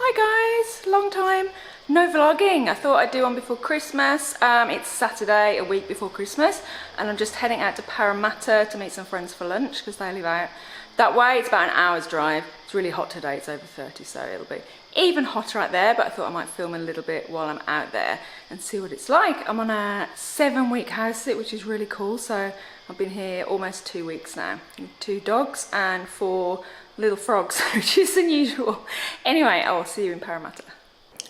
Hi guys, long time no vlogging. I thought I'd do one before Christmas. It's Saturday, a week before Christmas, and I'm just heading out to Parramatta to meet some friends for lunch because they live out that way. It's about an hour's drive. It's really hot today, it's over 30, so it'll be even hotter out there, but I thought I might film a little bit while I'm out there and see what it's like. I'm on a 7-week house sit, which is really cool. So I've been here almost 2 weeks now. 2 dogs and 4 little frogs, which is unusual. Anyway, I'll see you in Parramatta.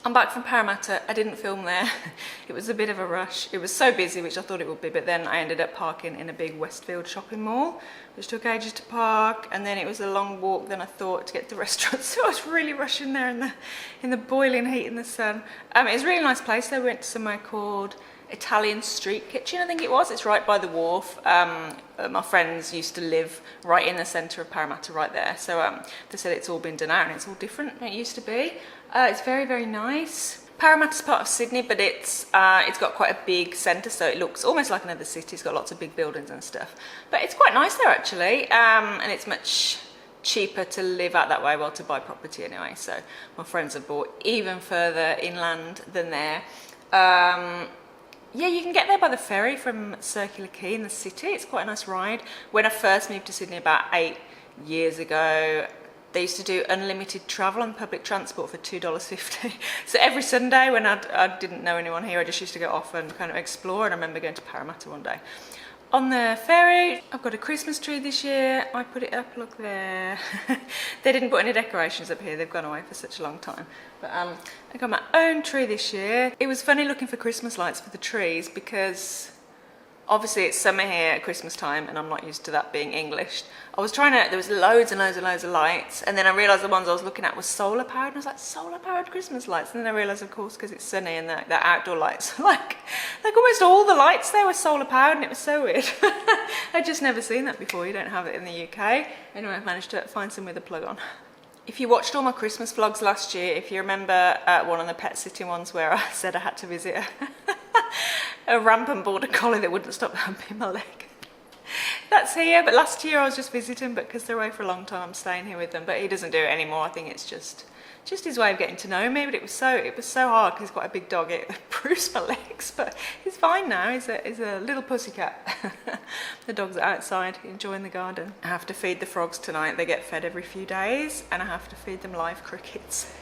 I'm back from Parramatta. I didn't film there. It was a bit of a rush. It was so busy, which I thought it would be, but then I ended up parking in a big Westfield shopping mall, which took ages to park, and then it was a long walk than I thought to get to the restaurant, so I was really rushing there in the boiling heat in the sun. It was a really nice place. I went to somewhere called Italian Street Kitchen, I think it was. It's right by the wharf. My friends used to live right in the centre of Parramatta, right there. So they said it's all been done out and it's all different than it used to be. It's very, very nice. Parramatta's part of Sydney, but it's got quite a big centre, so it looks almost like another city. It's got lots of big buildings and stuff. But it's quite nice there actually, and it's much cheaper to live out that way, well, to buy property anyway. So my friends have bought even further inland than there. Yeah, you can get there by the ferry from Circular Quay in the city. It's quite a nice ride. When I first moved to Sydney about 8 years ago, they used to do unlimited travel on public transport for $2.50. So every Sunday when I didn't know anyone here, I just used to go off and kind of explore. And I remember going to Parramatta one day on the ferry. I've got a Christmas tree this year. I put it up, look there. They didn't put any decorations up here. They've gone away for such a long time. But I got my own tree this year. It was funny looking for Christmas lights for the trees because obviously it's summer here at Christmas time and I'm not used to that being English. I was trying to, there was loads and loads and loads of lights, and then I realised the ones I was looking at was solar powered, and I was like, solar powered Christmas lights? And then I realised, of course, because it's sunny and they're outdoor lights, like almost all the lights there were solar powered, and it was so weird. I'd just never seen that before. You don't have it in the UK. Anyway, I've managed to find some with a plug on. If you watched all my Christmas vlogs last year, if you remember one of the pet sitting ones where I said I had to visit a rampant border collie that wouldn't stop humping my leg. That's here, but last year I was just visiting, but because they're away for a long time, I'm staying here with them. But he doesn't do it anymore. I think it's just his way of getting to know me. But it was so hard because he's quite a big dog. It bruised my legs, but he's fine now. He's a little pussycat. The dogs are outside enjoying the garden. I have to feed the frogs tonight. They get fed every few days, and I have to feed them live crickets.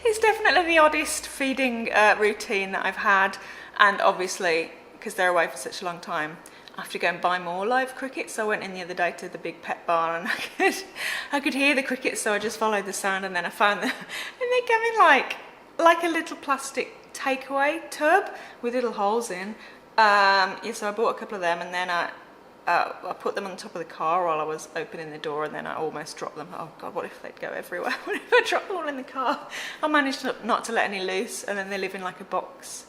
It's definitely the oddest feeding routine that I've had, and obviously because they're away for such a long time, I have to go and buy more live crickets. So I went in the other day to the big pet barn and I could hear the crickets, so I just followed the sound, and then I found them, and they come in like a little plastic takeaway tub with little holes in. Yeah, so I bought a couple of them, and then I put them on top of the car while I was opening the door, and then I almost dropped them. Oh God, what if they'd go everywhere? What if I dropped them all in the car? I managed not to let any loose, and then they live in like a box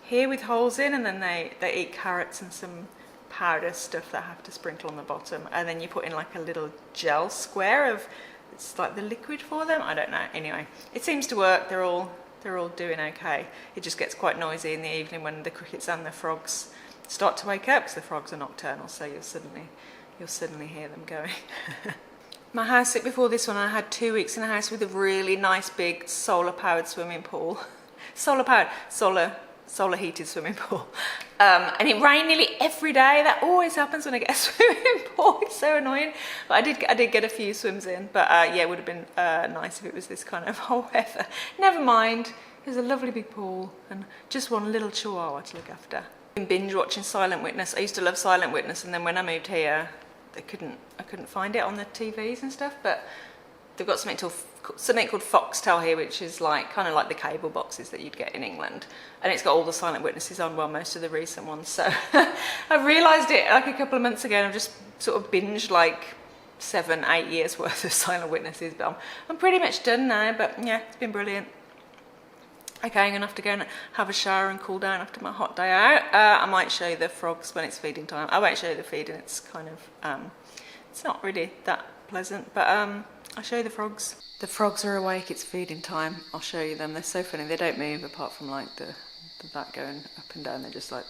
here with holes in, and then they eat carrots and some powder stuff that I have to sprinkle on the bottom, and then you put in like a little gel square of, it's like the liquid for them. I don't know. Anyway, it seems to work. They're all doing okay. It just gets quite noisy in the evening when the crickets and the frogs start to wake up, because the frogs are nocturnal, so you'll suddenly hear them going. My house sit before this one, I had 2 weeks in a house with a really nice big solar powered swimming pool. Solar heated swimming pool. And it rained nearly every day. That always happens when I get a swimming pool. It's so annoying. But I did get a few swims in. But yeah, it would have been nice if it was this kind of weather. Never mind. There's a lovely big pool and just one little chihuahua to look after. I've been binge watching Silent Witness. I used to love Silent Witness, and then when I moved here, I couldn't find it on the TVs and stuff. But they've got something called Foxtel here, which is kind of like the cable boxes that you'd get in England, and it's got all the Silent Witnesses on, well, most of the recent ones. So I realised it like a couple of months ago, and I've just sort of binged like 7-8 years worth of Silent Witnesses, but I'm pretty much done now. But yeah, it's been brilliant. Okay, I'm gonna have to go and have a shower and cool down after my hot day out. I might show you the frogs when it's feeding time. I won't show you the feeding. It's kind of it's not really that pleasant, but I'll show you the frogs. The frogs are awake, it's feeding time. I'll show you them. They're so funny. They don't move apart from like that going up and down. They're just like...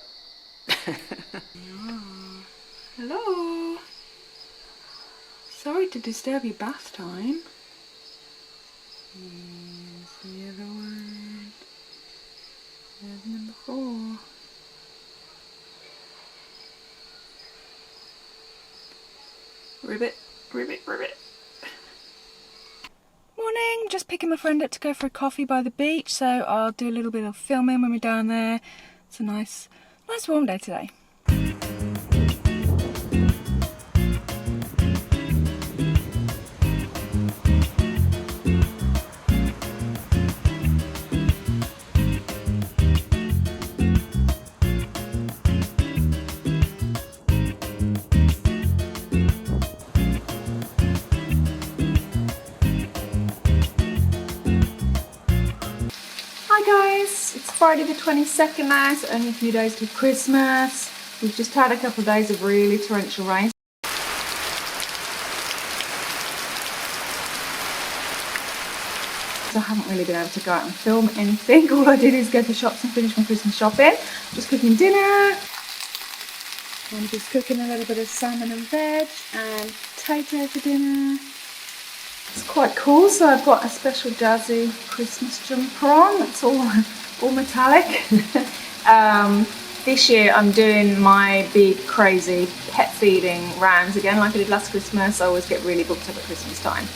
Hello. Sorry to disturb your bath time. Yes. Oh. Ribbit, ribbit, ribbit. Morning, just picking my friend up to go for a coffee by the beach, so I'll do a little bit of filming when we're down there. It's a nice warm day today. Hi guys, it's Friday the 22nd now, so only a few days till Christmas. We've just had a couple of days of really torrential rain. So I haven't really been able to go out and film anything. All I did is go to the shops and finish my Christmas shopping. Just cooking dinner. I'm just cooking a little bit of salmon and veg and potato for dinner. It's quite cool, so I've got a special jazzy Christmas jumper on. It's all metallic. This year I'm doing my big crazy pet feeding rounds again like I did last Christmas. I always get really booked up at Christmas time.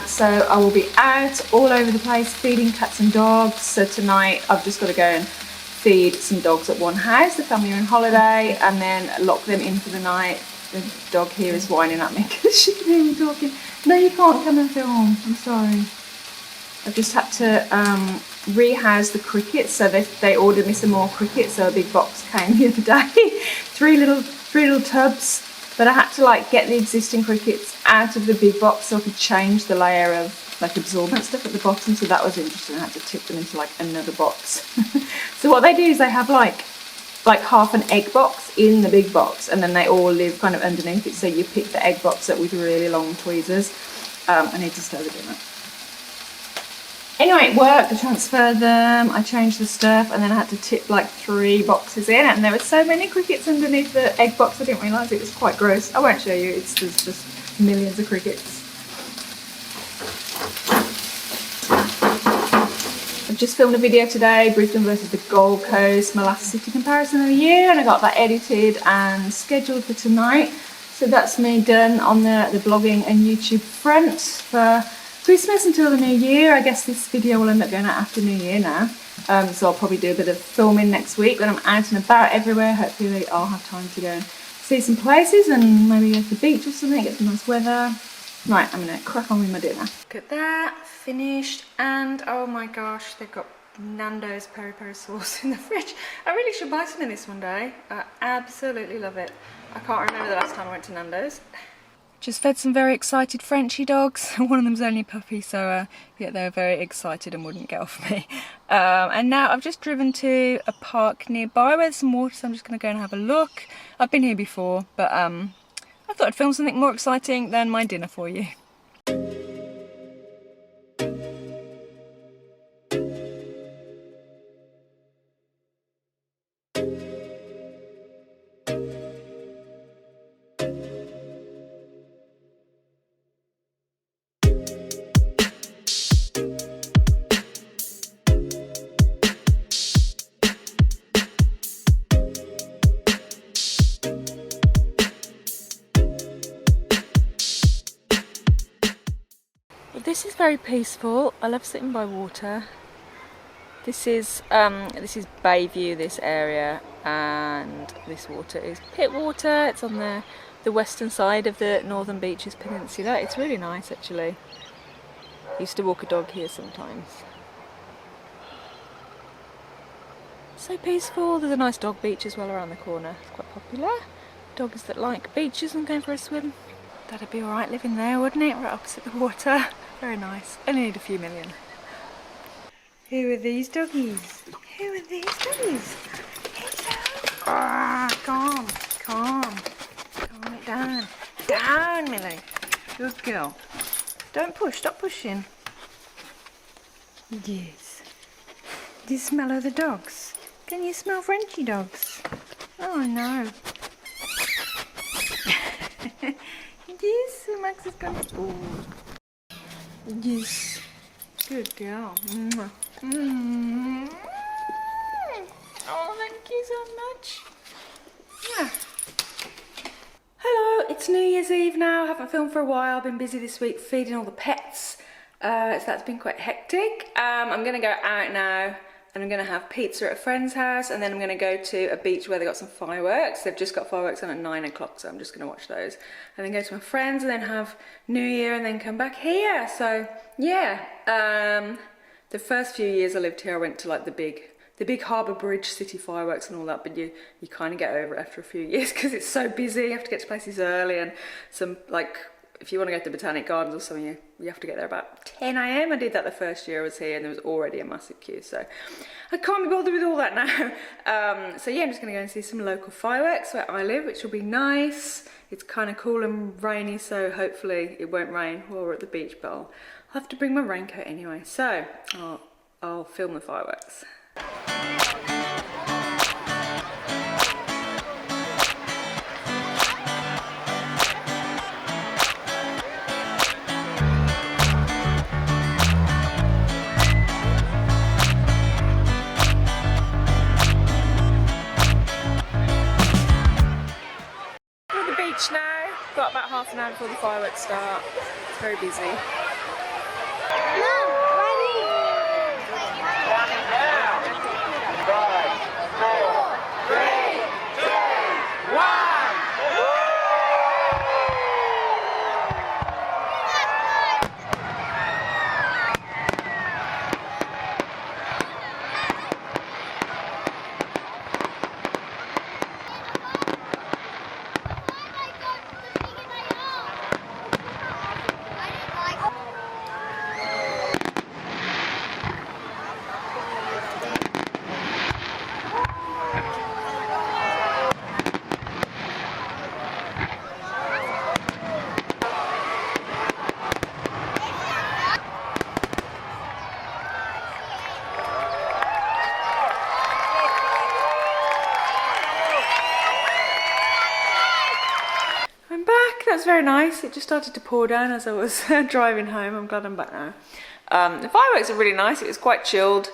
So I will be out all over the place feeding cats and dogs. So tonight I've just got to go and feed some dogs at one house. The family are on holiday, and then lock them in for the night. The dog here is whining at me because she can hear me talking. No, you can't come and film. I'm sorry. I've just had to rehouse the crickets. So they ordered me some more crickets. So a big box came the other day. three little tubs. But I had to like get the existing crickets out of the big box so I could change the layer of like absorbent stuff at the bottom. So that was interesting. I had to tip them into like another box. So what they do is they have like half an egg box in the big box, and then they all live kind of underneath it, so you pick the egg box up with really long tweezers. I need to stir the dinner. Anyway, it worked. I transferred them, I changed the stuff, and then I had to tip like 3 boxes in, and there were so many crickets underneath the egg box I didn't realise it was quite gross. I won't show you, there's just millions of crickets. I've just filmed a video today, Brisbane versus the Gold Coast, my last city comparison of the year, and I got that edited and scheduled for tonight. So that's me done on the blogging and YouTube front for Christmas until the new year. I guess this video will end up going out after New Year now. So I'll probably do a bit of filming next week when I'm out and about everywhere. Hopefully I'll have time to go and see some places and maybe go to the beach or something, get some nice weather. Right, I'm going to crack on with my dinner. Look at that, finished, and oh my gosh, they've got Nando's peri-peri sauce in the fridge. I really should buy some of this one day. I absolutely love it. I can't remember the last time I went to Nando's. Just fed some very excited Frenchie dogs. One of them's only a puppy, so yeah, they were very excited and wouldn't get off me. And now I've just driven to a park nearby where there's some water, so I'm just going to go and have a look. I've been here before, but I thought I'd film something more exciting than my dinner for you. This is very peaceful. I love sitting by water. This is Bayview, this area, and this water is Pittwater. It's on the western side of the Northern Beaches Peninsula. It's really nice actually. I used to walk a dog here sometimes. So peaceful. There's a nice dog beach as well around the corner. It's quite popular. Dogs that like beaches and going for a swim. That'd be alright living there, wouldn't it? Right opposite the water. Very nice. Only need a few million. Who are these doggies? Who are these doggies? Hello. Ah, calm. Calm it down. Down, Millie. Good girl. Don't push. Stop pushing. Yes. Do you smell other dogs? Can you smell Frenchie dogs? Oh no. Yes, Max is going to... Oh. Yes. Good girl. Oh, thank you so much. Yeah. Hello, it's New Year's Eve now. I haven't filmed for a while. I've been busy this week feeding all the pets. So that's been quite hectic. I'm gonna go out now and I'm gonna have pizza at a friend's house, and then I'm gonna go to a beach where they got some fireworks. They've just got fireworks on at 9 o'clock, so I'm just gonna watch those. And then go to my friends and then have New Year and then come back here. So yeah, the first few years I lived here, I went to like the big Harbour Bridge city fireworks and all that, but you kind of get over it after a few years because it's so busy. You have to get to places early, and some, like, if you want to go to the Botanic Gardens or something, you have to get there about 10 AM. I did that the first year I was here and there was already a massive queue, so I can't be bothered with all that now. So yeah, I'm just going to go and see some local fireworks where I live, which will be nice. It's kind of cool and rainy, so hopefully it won't rain while we're at the beach, but I'll have to bring my raincoat anyway. So I'll film the fireworks. Now, got about half an hour before the fireworks start. It's very busy. Mom, ready? 5, 4, 3, 2, 1. That was very nice. It just started to pour down as I was driving home. I'm glad I'm back now. The fireworks are really nice. It was quite chilled.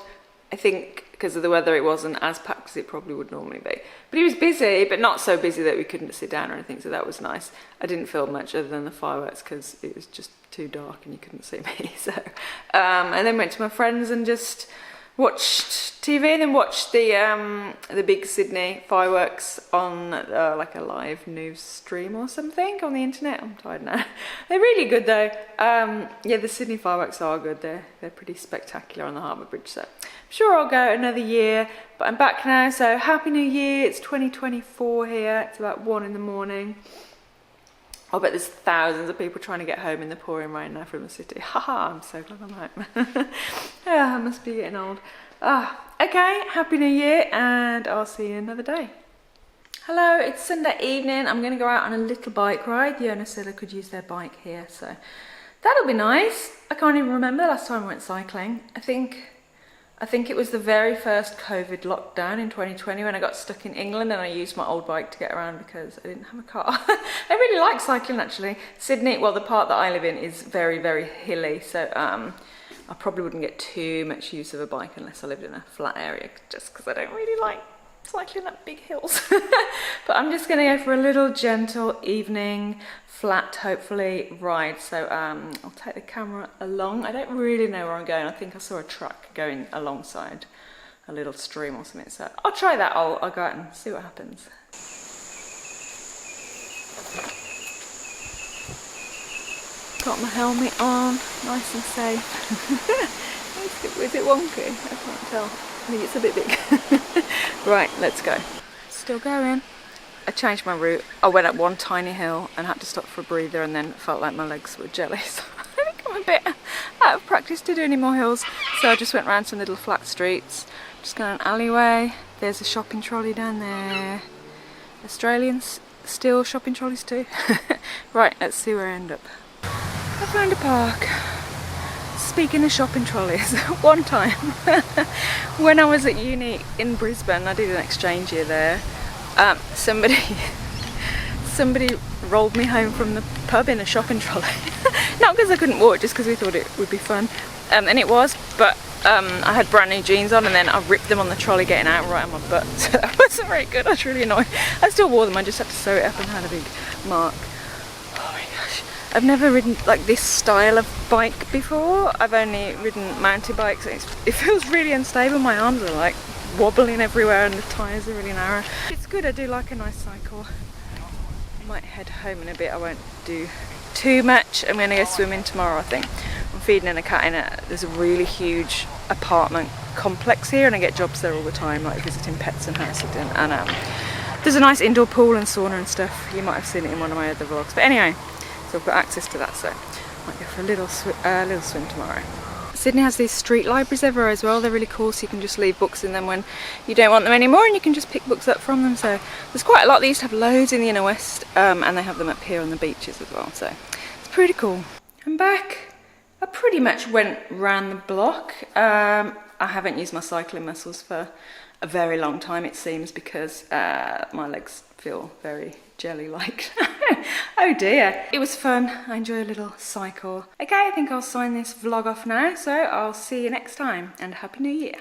I think because of the weather it wasn't as packed as it probably would normally be. But it was busy, but not so busy that we couldn't sit down or anything, so that was nice. I didn't film much other than the fireworks because it was just too dark and you couldn't see me. So, and then went to my friends and just watched TV, and then watched the big Sydney fireworks on like a live news stream or something on the internet. I'm tired now. They're really good though. Yeah, the Sydney fireworks are good. They're pretty spectacular on the Harbour Bridge. So I'm sure I'll go another year. But I'm back now. So happy New Year! It's 2024 here. It's about 1 in the morning. I bet there's thousands of people trying to get home in the pouring rain now from the city. Haha, I'm so glad I'm home. Yeah, I must be getting old. Okay, happy New Year, and I'll see you another day. Hello, it's Sunday evening. I'm going to go out on a little bike ride. The owner said I could use their bike here, so that'll be nice. I can't even remember the last time I went cycling. I think it was the very first COVID lockdown in 2020 when I got stuck in England and I used my old bike to get around because I didn't have a car. I really like cycling actually. Sydney, well, the part that I live in is very, very hilly, so I probably wouldn't get too much use of a bike unless I lived in a flat area, just because I don't really like cycling up big hills. But I'm just going to go for a little gentle evening, flat hopefully, ride. So I'll take the camera along. I don't really know where I'm going. I think I saw a truck going alongside a little stream or something, so I'll try that. I'll go out and see what happens. Got my helmet on, nice and safe. Is it wonky? I can't tell. I think it's a bit big. Right, let's go. Still going. I changed my route. I went up one tiny hill and had to stop for a breather, and then felt like my legs were jelly. So I think I'm a bit out of practice to do any more hills. So I just went around some little flat streets. Just going an alleyway. There's a shopping trolley down there. Australians still shopping trolleys too. Right, let's see where I end up. I found a park. Speaking of shopping trolleys, one time when I was at uni in Brisbane, I did an exchange year there. Somebody rolled me home from the pub in a shopping trolley. Not because I couldn't walk, just because we thought it would be fun, and it was. But I had brand new jeans on and then I ripped them on the trolley getting out right on my butt. So that wasn't very good. I was really annoyed. I still wore them. I just had to sew it up and had a big mark. Oh my gosh. I've never ridden like this style of bike before. I've only ridden mountain bikes. It feels really unstable. My arms are like wobbling everywhere and the tyres are really narrow. It's good. I do like a nice cycle. I might head home in a bit. I won't do too much. I'm going to go swimming tomorrow, I think. I'm feeding in a cat in there's a really huge apartment complex here and I get jobs there all the time, like visiting pets and house sitting. And there's a nice indoor pool and sauna and stuff. You might have seen it in one of my other vlogs. But anyway, so I've got access to that, so I might go for a little swim tomorrow. Sydney has these street libraries everywhere as well. They're really cool, so you can just leave books in them when you don't want them anymore and you can just pick books up from them. So there's quite a lot. They used to have loads in the inner west and they have them up here on the beaches as well. So it's pretty cool. I'm back. I pretty much went round the block. I haven't used my cycling muscles for a very long time, it seems, because my legs feel very jelly-like. Oh dear. It was fun. I enjoy a little cycle. Okay, I think I'll sign this vlog off now, so I'll see you next time, and Happy New Year.